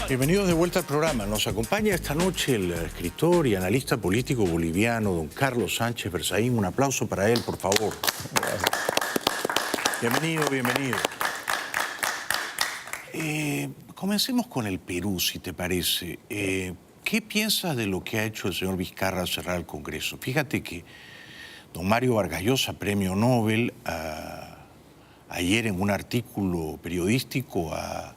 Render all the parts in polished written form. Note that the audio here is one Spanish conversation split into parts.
Bienvenidos de vuelta al programa. Nos acompaña esta noche el escritor y analista político boliviano, don Carlos Sánchez Berzaín. Un aplauso para él, por favor. Bienvenido, bienvenido. Comencemos con el Perú, si te parece. ¿Qué piensas de lo que ha hecho el señor Vizcarra al cerrar el Congreso? Fíjate que don Mario Vargas Llosa, premio Nobel, ayer en un artículo periodístico ha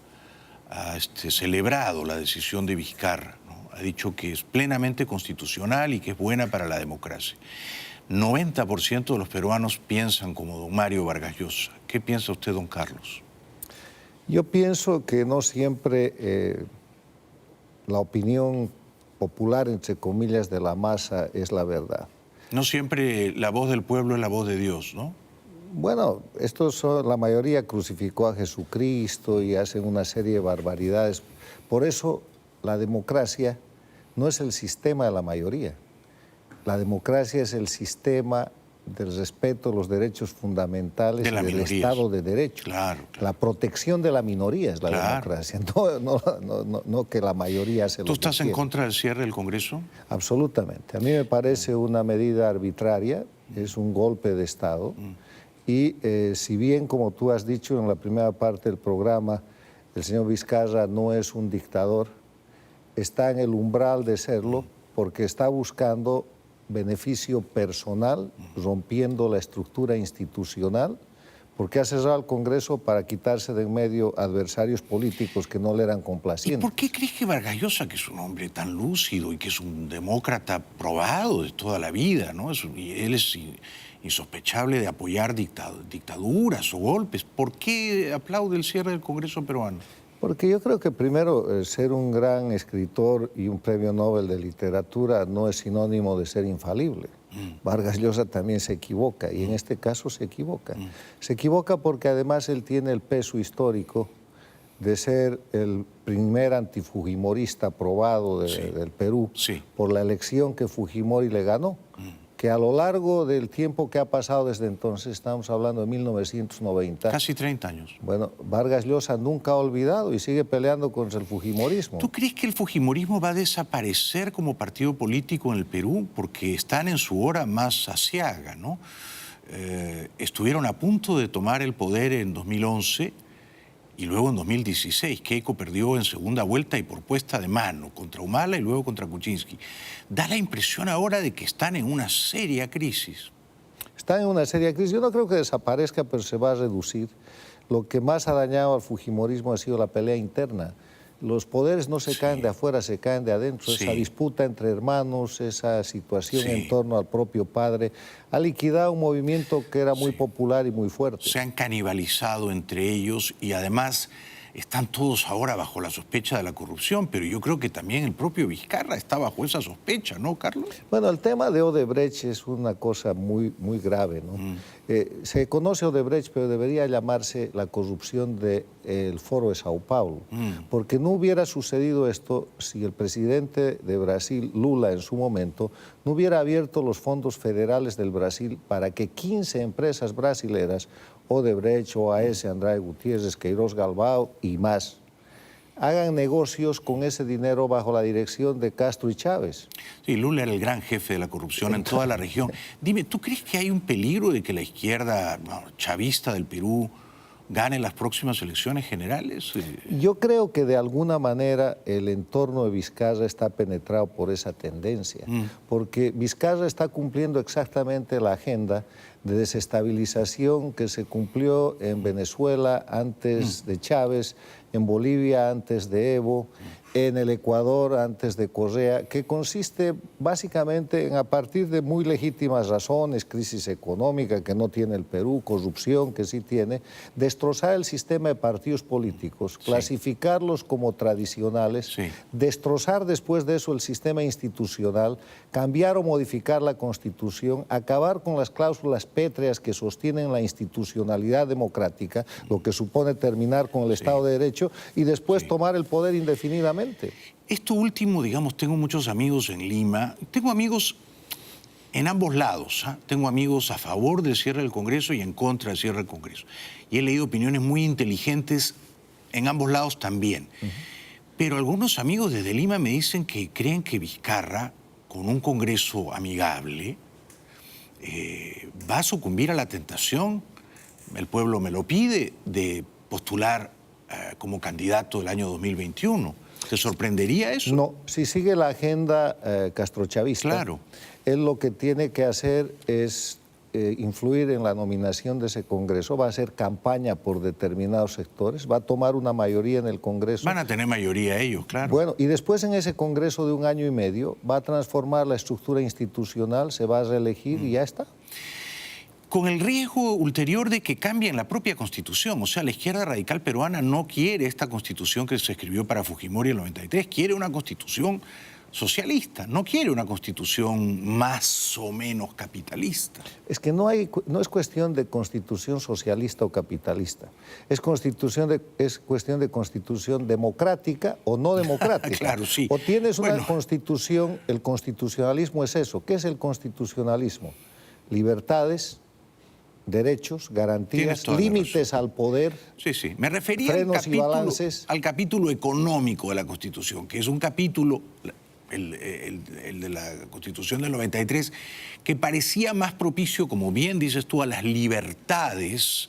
celebrado la decisión de Vizcarra, ¿no? Ha dicho que es plenamente constitucional y que es buena para la democracia. 90% de los peruanos piensan como don Mario Vargas Llosa. ¿Qué piensa usted, don Carlos? Yo pienso que no siempre la opinión popular, entre comillas, de la masa es la verdad. No siempre la voz del pueblo es la voz de Dios, ¿no? Bueno, la mayoría crucificó a Jesucristo y hacen una serie de barbaridades. Por eso la democracia no es el sistema de la mayoría. La democracia es el sistema del respeto a los derechos fundamentales de del Estado de Derecho. Claro. La protección de la minoría es la democracia, no que la mayoría se lo ¿Tú estás quiere. en contra del cierre del Congreso? Absolutamente. A mí me parece una medida arbitraria, es un golpe de Estado. Y si bien, como tú has dicho en la primera parte del programa, el señor Vizcarra no es un dictador, está en el umbral de serlo porque está buscando beneficio personal, rompiendo la estructura institucional, porque ha cerrado el Congreso para quitarse de en medio adversarios políticos que no le eran complacientes. ¿Y por qué crees que Vargas Llosa, que es un hombre tan lúcido y que es un demócrata probado de toda la vida, ¿no? Y él es insospechable de apoyar dictaduras o golpes, ¿por qué aplaude el cierre del Congreso peruano? Porque yo creo que primero ser un gran escritor y un premio Nobel de literatura no es sinónimo de ser infalible. Vargas Llosa también se equivoca y en este caso se equivoca. Se equivoca porque además él tiene el peso histórico de ser el primer antifujimorista probado del Perú por la elección que Fujimori le ganó. Que a lo largo del tiempo que ha pasado desde entonces, estamos hablando de 1990. Casi 30 años. Bueno, Vargas Llosa nunca ha olvidado y sigue peleando contra el fujimorismo. ¿Tú crees que el fujimorismo va a desaparecer como partido político en el Perú? Porque están en su hora más aciaga, ¿no? Estuvieron a punto de tomar el poder en 2011 y luego en 2016. Keiko perdió en segunda vuelta y por puesta de mano contra Humala y luego contra Kuczynski. Da la impresión ahora de que están en una seria crisis. Están en una seria crisis. Yo no creo que desaparezca, pero se va a reducir. Lo que más ha dañado al fujimorismo ha sido la pelea interna. Los poderes no se caen de afuera, se caen de adentro. Esa disputa entre hermanos, esa situación en torno al propio padre, ha liquidado un movimiento que era muy popular y muy fuerte. Se han canibalizado entre ellos y además están todos ahora bajo la sospecha de la corrupción, pero yo creo que también el propio Vizcarra está bajo esa sospecha, ¿no, Carlos? Bueno, el tema de Odebrecht es una cosa muy grave, ¿no? Se conoce Odebrecht, pero debería llamarse la corrupción del Foro de Sao Paulo, porque no hubiera sucedido esto si el presidente de Brasil, Lula, en su momento, no hubiera abierto los fondos federales del Brasil para que 15 empresas brasileras, Odebrecht, OAS, Andrade Gutiérrez, Queiroz Galvão y más, hagan negocios con ese dinero bajo la dirección de Castro y Chávez. Sí, Lula era el gran jefe de la corrupción en toda la región. Dime, ¿tú crees que hay un peligro de que la izquierda chavista del Perú gane las próximas elecciones generales? Yo creo que de alguna manera el entorno de Vizcarra está penetrado por esa tendencia, porque Vizcarra está cumpliendo exactamente la agenda de desestabilización que se cumplió en Venezuela antes de Chávez, en Bolivia antes de Evo, en el Ecuador antes de Correa, que consiste básicamente en, a partir de muy legítimas razones, crisis económica que no tiene el Perú, corrupción que sí tiene, destrozar el sistema de partidos políticos, clasificarlos como tradicionales, destrozar después de eso el sistema institucional, cambiar o modificar la Constitución, acabar con las cláusulas pétreas que sostienen la institucionalidad democrática, lo que supone terminar con el Estado de Derecho, y después tomar el poder indefinidamente. Esto último, digamos, tengo muchos amigos en Lima, tengo amigos en ambos lados, ¿eh? Tengo amigos a favor del cierre del Congreso y en contra del cierre del Congreso. Y he leído opiniones muy inteligentes en ambos lados también. Pero algunos amigos desde Lima me dicen que creen que Vizcarra, con un Congreso amigable, va a sucumbir a la tentación, el pueblo me lo pide, de postular como candidato del año 2021. ¿Te sorprendería eso? No, si sigue la agenda castrochavista, claro, él lo que tiene que hacer es influir en la nominación de ese Congreso, va a hacer campaña por determinados sectores, va a tomar una mayoría en el Congreso. Van a tener mayoría ellos, claro. Bueno, y después en ese Congreso de 1 año y medio va a transformar la estructura institucional, se va a reelegir y ya está. Con el riesgo ulterior de que cambien la propia Constitución. O sea, la izquierda radical peruana no quiere esta Constitución que se escribió para Fujimori en el 93, quiere una Constitución socialista, no quiere una Constitución más o menos capitalista. Es que no es cuestión de Constitución socialista o capitalista, es cuestión de Constitución democrática o no democrática. Claro, sí. O tienes una Constitución, el constitucionalismo es eso. ¿Qué es el constitucionalismo? Libertades, derechos, garantías, límites al poder. Sí, sí. Me refería al capítulo económico de la Constitución, que es un capítulo, el de la Constitución del 93, que parecía más propicio, como bien dices tú, a las libertades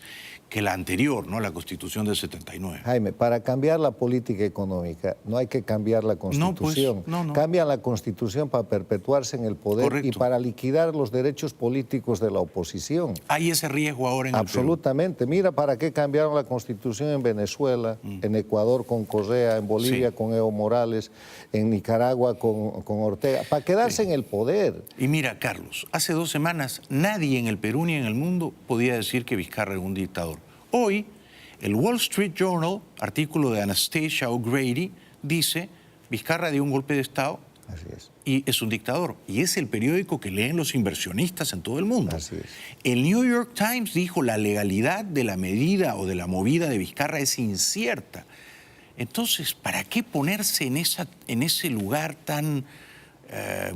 que la anterior, ¿no? La Constitución del 79. Jaime, para cambiar la política económica no hay que cambiar la Constitución. No. Cambian la Constitución para perpetuarse en el poder. Correcto. Y para liquidar los derechos políticos de la oposición. ¿Hay ese riesgo ahora en Absolutamente. el Perú? Mira para qué cambiaron la Constitución en Venezuela, en Ecuador con Correa, en Bolivia con Evo Morales, en Nicaragua con Ortega, para quedarse en el poder. Y mira, Carlos, hace 2 semanas nadie en el Perú ni en el mundo podía decir que Vizcarra era un dictador. Hoy, el Wall Street Journal, artículo de Anastasia O'Grady, dice Vizcarra dio un golpe de Estado. Así es. Y es un dictador. Y es el periódico que leen los inversionistas en todo el mundo. Así es. El New York Times dijo la legalidad de la medida o de la movida de Vizcarra es incierta. Entonces, ¿para qué ponerse en ese lugar tan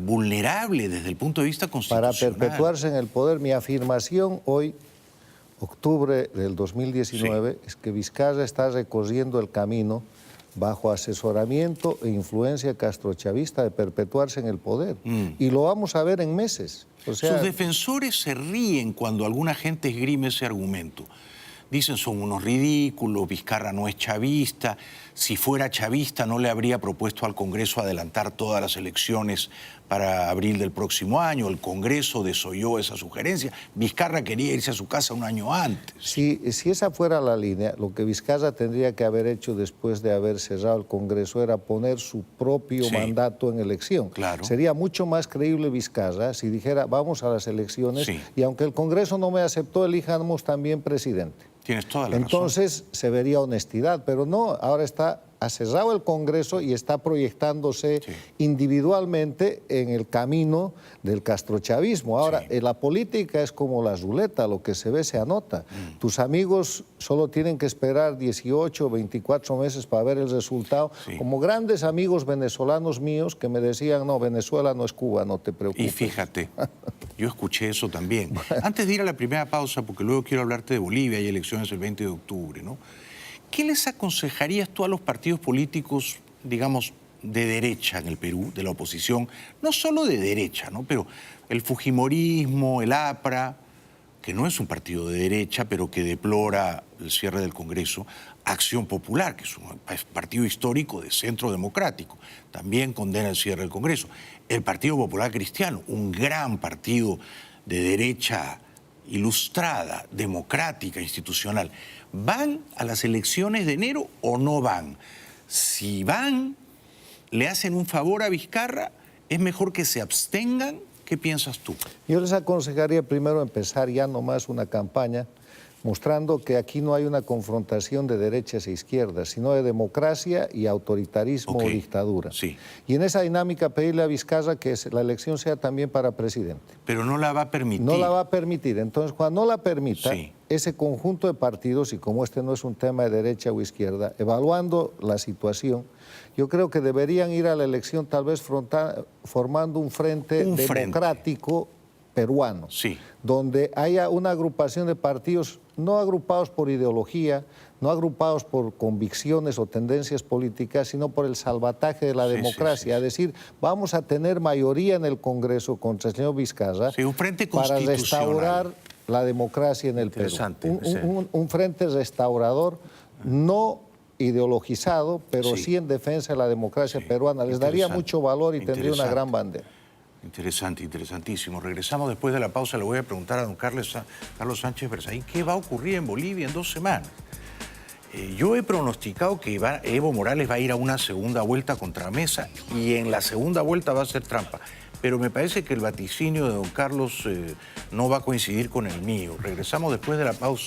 vulnerable desde el punto de vista constitucional? Para perpetuarse en el poder, mi afirmación hoy, octubre del 2019, es que Vizcarra está recorriendo el camino bajo asesoramiento e influencia castrochavista de perpetuarse en el poder. Y lo vamos a ver en meses. O sea, sus defensores se ríen cuando alguna gente esgrime ese argumento. Dicen son unos ridículos, Vizcarra no es chavista, si fuera chavista no le habría propuesto al Congreso adelantar todas las elecciones para abril del próximo año, el Congreso desoyó esa sugerencia, Vizcarra quería irse a su casa 1 año antes. Si esa fuera la línea, lo que Vizcarra tendría que haber hecho después de haber cerrado el Congreso era poner su propio mandato en elección. Claro. Sería mucho más creíble Vizcarra si dijera vamos a las elecciones y aunque el Congreso no me aceptó, elijamos también presidente. Tienes toda la Entonces se vería honestidad, pero no, ahora ha cerrado el Congreso y está proyectándose individualmente en el camino del castrochavismo. Ahora, la política es como la ruleta, lo que se ve se anota. Tus amigos solo tienen que esperar 18 o 24 meses para ver el resultado, como grandes amigos venezolanos míos que me decían, no, Venezuela no es Cuba, no te preocupes. Y fíjate, yo escuché eso también. Antes de ir a la primera pausa, porque luego quiero hablarte de Bolivia, hay elecciones el 20 de octubre, ¿no? ¿Qué les aconsejarías tú a los partidos políticos, digamos, de derecha en el Perú, de la oposición? No solo de derecha, ¿no? Pero el fujimorismo, el APRA, que no es un partido de derecha, pero que deplora el cierre del Congreso, Acción Popular, que es un partido histórico de centro democrático, también condena el cierre del Congreso. El Partido Popular Cristiano, un gran partido de derecha ilustrada, democrática, institucional. ¿Van a las elecciones de enero o no van? Si van, le hacen un favor a Vizcarra, ¿es mejor que se abstengan? ¿Qué piensas tú? Yo les aconsejaría primero empezar ya nomás una campaña mostrando que aquí no hay una confrontación de derechas e izquierdas, sino de democracia y autoritarismo o dictadura. Sí. Y en esa dinámica pedirle a Vizcarra que la elección sea también para presidente. Pero no la va a permitir. No la va a permitir. Entonces, cuando no la permita, ese conjunto de partidos, y como este no es un tema de derecha o izquierda, evaluando la situación, yo creo que deberían ir a la elección tal vez formando un frente democrático peruano, Sí. donde haya una agrupación de partidos no agrupados por ideología, no agrupados por convicciones o tendencias políticas, sino por el salvataje de la democracia. Es decir, vamos a tener mayoría en el Congreso contra el señor Vizcarra un frente para constitucional. restaurar la democracia en el Perú. Un frente restaurador no ideologizado, pero sí en defensa de la democracia peruana. Les daría mucho valor y tendría una gran bandera. Interesante, interesantísimo. Regresamos después de la pausa. Le voy a preguntar a don Carlos Sánchez Berzaín qué va a ocurrir en Bolivia en 2 semanas. Yo he pronosticado que Evo Morales va a ir a una segunda vuelta contra Mesa y en la segunda vuelta va a ser trampa. Pero me parece que el vaticinio de don Carlos no va a coincidir con el mío. Regresamos después de la pausa.